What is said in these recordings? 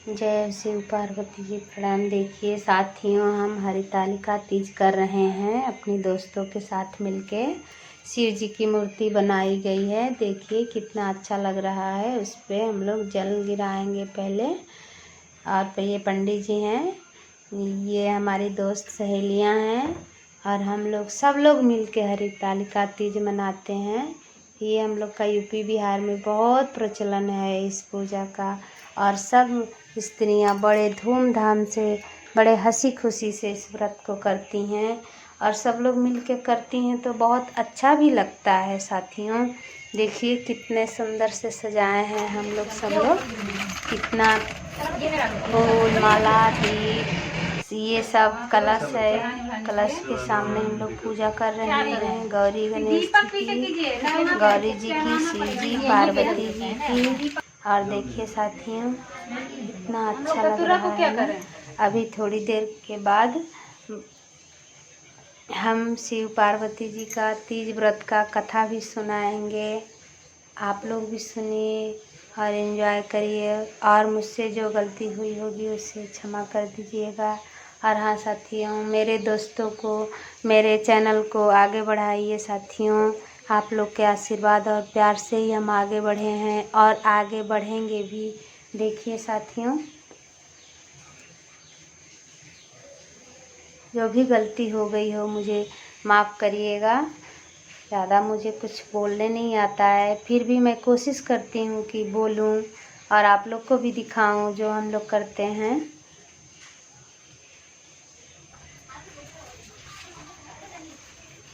जय शिव पार्वती जी प्रणाम। देखिए साथियों, हम हरितालिका तीज कर रहे हैं अपनी दोस्तों के साथ मिलके। शिव जी की मूर्ति बनाई गई है, देखिए कितना अच्छा लग रहा है। उस पर हम लोग जल गिराएंगे पहले। और ये पंडित जी हैं, ये हमारी दोस्त सहेलियां हैं और हम लोग सब लोग मिलके हरितालिका तीज मनाते हैं। ये हम लोग का यूपी बिहार में बहुत प्रचलन है इस पूजा का। और सब स्त्रियां बड़े धूमधाम से, बड़े हंसी खुशी से इस व्रत को करती हैं। और सब लोग मिलके करती हैं तो बहुत अच्छा भी लगता है। साथियों देखिए कितने सुंदर से सजाए हैं हम लोग, सब लोग कितना फूल माला दीप ये सब कलश है। कलश के सामने हम लोग पूजा कर रहे हैं गौरी गणेश जी की, गौरी जी की, शिव जी, पार्वती जी की। और देखिए साथियों कितना अच्छा लग रहा है ना। अभी थोड़ी देर के बाद हम शिव पार्वती जी का तीज व्रत का कथा भी सुनाएंगे। आप लोग भी सुनिए और एंजॉय करिए। और मुझसे जो गलती हुई होगी उसे क्षमा कर दीजिएगा। और हाँ साथियों, मेरे दोस्तों को, मेरे चैनल को आगे बढ़ाइए साथियों। आप लोग के आशीर्वाद और प्यार से ही हम आगे बढ़े हैं और आगे बढ़ेंगे भी। देखिए साथियों, जो भी गलती हो गई हो मुझे माफ़ करिएगा। ज़्यादा मुझे कुछ बोलने नहीं आता है, फिर भी मैं कोशिश करती हूँ कि बोलूँ और आप लोग को भी दिखाऊँ जो हम लोग करते हैं।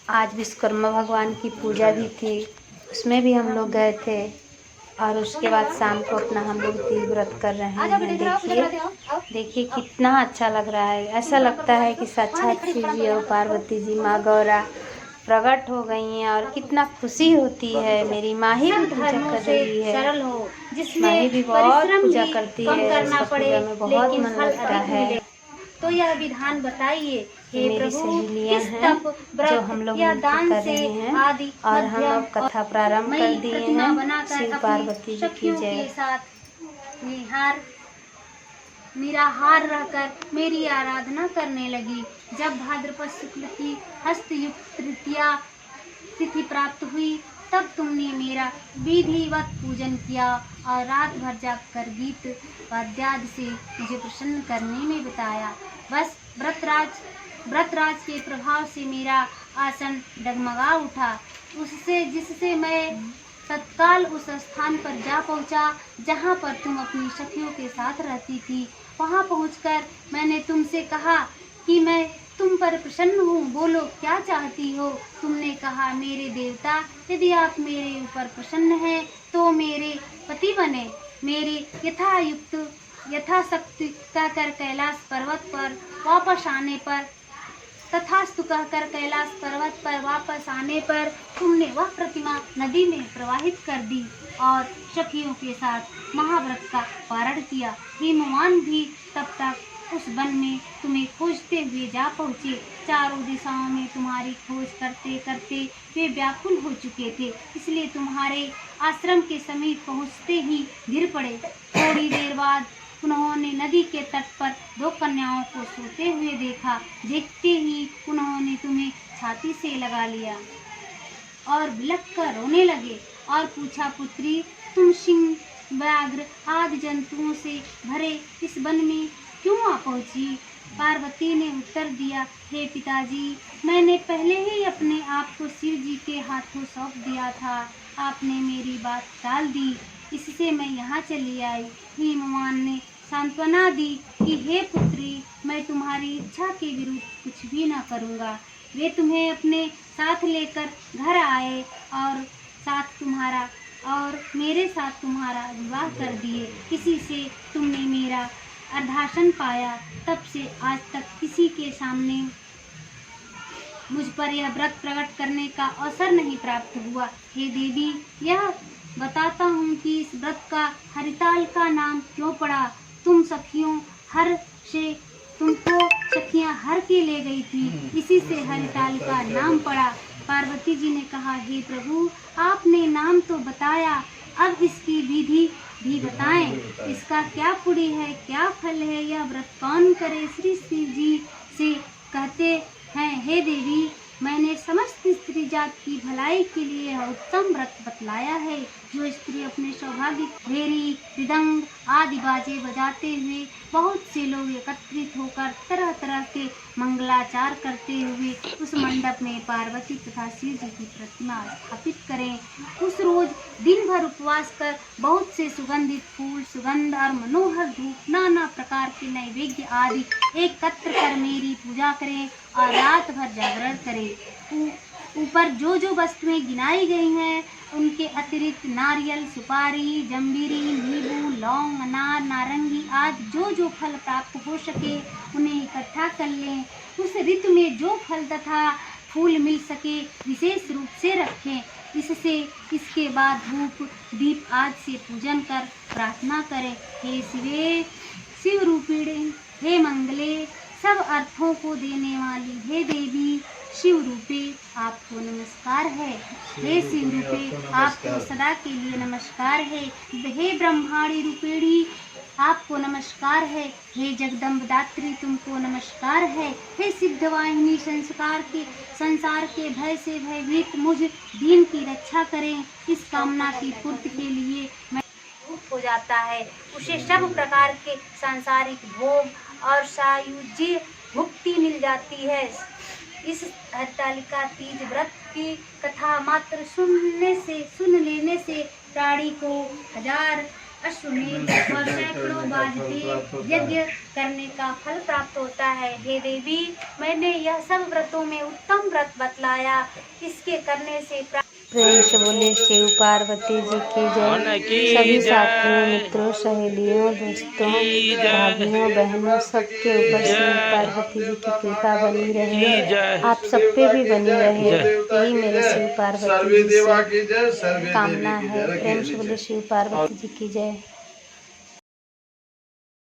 आज विश्वकर्मा भगवान की पूजा भी थी, उसमें भी हम लोग गए थे। और उसके बाद शाम को अपना हम लोग तीज व्रत कर रहे हैं। देखिए कितना अच्छा लग रहा है। ऐसा लगता है कि साक्षात शिव जी और पार्वती जी, माँ गौरा प्रकट हो गई हैं। और कितना खुशी होती है। मेरी माँ ही भी पूजा कर रही है, माँ ही भी बहुत पूजा करती है। इसका पूजा में बहुत मन लगता है। तो यह विधान बताइए हे मेरी प्रभु, सहेलियां किस हैं तप जो व्रत हम लोग या मिलकर दान कर से रहे हैं। आदि और हम अब मध्यम कथा प्रारंभ कर दिए प्रतिमा हैं। बनाकर शिव अपनी पार्वती जी की सखियों जय। के साथ निराहार रहकर मेरी आराधना करने लगी। जब भाद्रपद शुक्ल की हस्तयुक्त तृतीया तिथि प्राप्त हुई, तब तुमने मेरा विधिवत पूजन किया और रात भर जागकर गीत वाद्यादि से मुझे प्रसन्न करने में बिताया। बस व्रतराज के प्रभाव से मेरा आसन डगमगा उठा, जिससे मैं तत्काल उस स्थान पर जा पहुंचा जहां पर तुम अपनी सखियों के साथ रहती थी। वहां पहुंचकर मैंने तुमसे कहा कि मैं तुम पर प्रसन्न हूँ, बोलो क्या चाहती हो। तुमने कहा, मेरे देवता, यदि आप मेरे ऊपर प्रसन्न हैं तो मेरे पति बने। मेरे यथाशक्ति कहकर कैलाश पर्वत पर वापस आने पर तथास्तु कहकर कैलाश पर्वत पर वापस आने पर तुमने वह प्रतिमा नदी में प्रवाहित कर दी और सखियों के साथ महाव्रत का पारण किया। हिमवान भी तब तक उस वन में तुम्हें खोजते हुए जा पहुँचे। चारों दिशाओं में तुम्हारी खोज करते करते वे व्याकुल हो चुके थे, इसलिए तुम्हारे आश्रम के समीप पहुँचते ही गिर पड़े। थोड़ी देर बाद उन्होंने नदी के तट पर दो कन्याओं को सोते हुए देखा। देखते ही उन्होंने तुम्हें छाती से लगा लिया और बिलख कर रोने लगे और पूछा, पुत्री, तुम सिंह, व्याघ्र आदि जंतुओं से भरे इस वन में क्यों आ पहुंची? पार्वती ने उत्तर दिया, हे पिताजी, मैंने पहले ही अपने आप को शिव जी के हाथों सौंप दिया था। आपने मेरी बात टाल दी, इससे मैं यहाँ चली आई। हिमवान ने सांत्वना दी कि हे पुत्री, मैं तुम्हारी इच्छा के विरुद्ध कुछ भी न करूँगा। वे तुम्हें अपने साथ लेकर घर आए और मेरे साथ तुम्हारा विवाह कर दिए। इसी से तुमने मेरा अर्धासन पाया। तब से आज तक किसी के सामने मुझ पर यह व्रत प्रकट करने का अवसर नहीं प्राप्त हुआ। हे देवी, यह बताता हूँ कि इस व्रत का हरितालिका नाम क्यों पड़ा। तुमको सखियाँ हर के ले गई थी, इसी से हरितालिका नाम पड़ा। पार्वती जी ने कहा, हे प्रभु, आपने नाम तो बताया, अब इसकी विधि भी बताएं। इसका क्या पुण्य है, क्या फल है, यह व्रत कौन करे। श्री शिव जी से कहते हैं, हे देवी, मैंने समस्त स्त्री जात की भलाई के लिए यह उत्तम व्रत बतलाया है। जो स्त्री अपने सौभाग्य भेरी, मृदंग आदि बाजे बजाते हुए बहुत से लोग एकत्रित होकर तरह तरह के मंगलाचार करते हुए उस मंडप में पार्वती तथा शिव जी की प्रतिमा स्थापित करें, उस रोज दिन भर उपवास कर बहुत से सुगंधित फूल, सुगंध और मनोहर धूप, नाना प्रकार के नैवेद्य आदि एकत्र कर मेरी पूजा करें और रात भर जागरण करें। ऊपर जो जो वस्तुएं गिनाई गई हैं उनके अतिरिक्त नारियल, सुपारी, जंबीरी, नींबू, लौंग, अनार, नारंगी आदि जो जो फल प्राप्त हो सके उन्हें इकट्ठा कर लें। उस ऋतु में जो फल तथा फूल मिल सके विशेष रूप से रखें। इसके बाद धूप दीप आदि से पूजन कर प्रार्थना करें। हे शिवे, शिव रूपिणी, हे मंगले, सब अर्थों को देने वाली हे देवी, शिव रूपे आपको नमस्कार है। हे शिव रूपे आपको सदा के लिए नमस्कार है। हे ब्रह्माणी रूपिणी आपको नमस्कार है। हे जगदम्बदात्री तुमको नमस्कार है। हे सिद्धवाहिनी संसार के भय से भयभीत मुझ दीन की रक्षा करें। इस कामना की पूर्ति के लिए मैं हो जाता है, उसे सब प्रकार के सांसारिक भोग और सायुज्य मुक्ति मिल जाती है। इस हरतालिका तीज व्रत की कथा मात्र सुन लेने से प्राणी को 1000 अश्वमेध और सैकड़ों वाजपेय यज्ञ करने का फल प्राप्त होता है। हे देवी, मैंने यह सब व्रतों में उत्तम व्रत बतलाया, इसके करने से प्रेम से बोले शिव पार्वती जी की जय। सभी साथियों, मित्रों, सहेलियों, दोस्तों, भाभियों, बहनों, सबके ऊपर शिव पार्वती जी की कृपा बनी रहे, आप सब पे भी बनी रहे, यही मेरे शिव पार्वती जी से कामना है। प्रेम से बोले शिव पार्वती जी की जय।